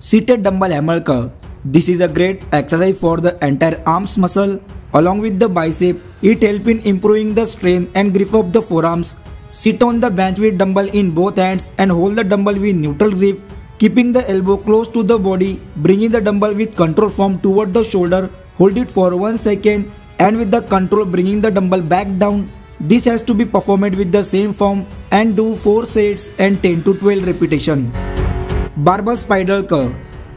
Seated dumbbell hammer curl. This is a great exercise for the entire arms muscle. Along with the bicep, it helps in improving the strength and grip of the forearms. Sit on the bench with dumbbell in both hands and hold the dumbbell with neutral grip, keeping the elbow close to the body, bringing the dumbbell with control form toward the shoulder. Hold it for 1 second and with the control bringing the dumbbell back down. This has to be performed with the same form and do 4 sets and 10 to 12 repetitions. Barbell spiral curl.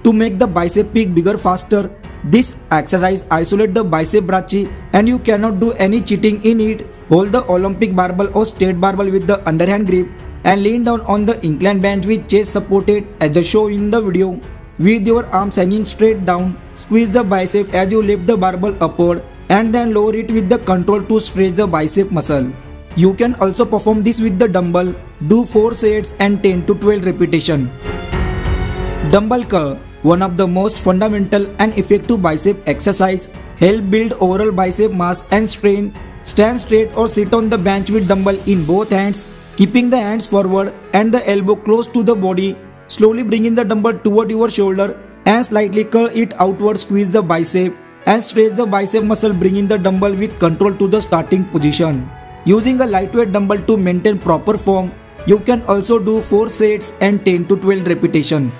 To make the bicep peak bigger faster, this exercise isolates the bicep brachii and you cannot do any cheating in it. Hold the Olympic barbell or state barbell with the underhand grip and lean down on the incline bench with chest supported as shown in the video. With your arms hanging straight down, squeeze the bicep as you lift the barbell upward and then lower it with the control to stretch the bicep muscle. You can also perform this with the dumbbell. Do 4 sets and 10 to 12 repetitions. Dumbbell curl, one of the most fundamental and effective bicep exercise, help build overall bicep mass and strength. Stand straight or sit on the bench with dumbbell in both hands, keeping the hands forward and the elbow close to the body. Slowly bringing the dumbbell toward your shoulder and slightly curl it outward. Squeeze the bicep and stretch the bicep muscle, bringing the dumbbell with control to the starting position. Using a lightweight dumbbell to maintain proper form, you can also do 4 sets and 10 to 12 repetitions.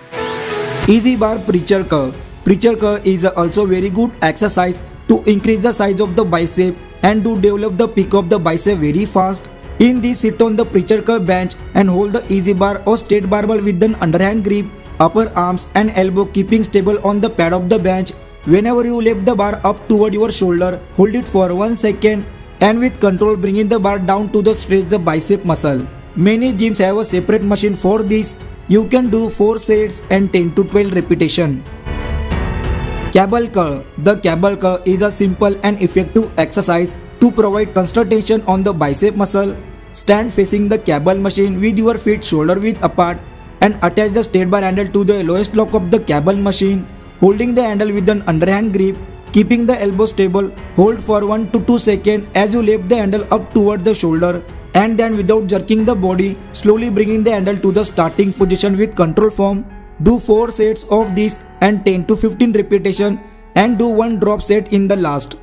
Easy bar preacher curl. Preacher curl is also very good exercise to increase the size of the bicep and to develop the peak of the bicep very fast. In this, sit on the preacher curl bench and hold the easy bar or state barbell with an underhand grip, upper arms and elbow keeping stable on the pad of the bench. Whenever you lift the bar up toward your shoulder, hold it for 1 second and with control bringing the bar down to the stretch the bicep muscle. Many gyms have a separate machine for this. You can do 4 sets and 10 to 12 repetitions. Cable curl. The cable curl is a simple and effective exercise to provide concentration on the bicep muscle. Stand facing the cable machine with your feet shoulder width apart and attach the state bar handle to the lowest lock of the cable machine, holding the handle with an underhand grip, keeping the elbow stable. Hold for 1 to 2 seconds as you lift the handle up toward the shoulder and then without jerking the body, slowly bringing the handle to the starting position with control form. Do 4 sets of this and 10 to 15 repetitions and do 1 drop set in the last.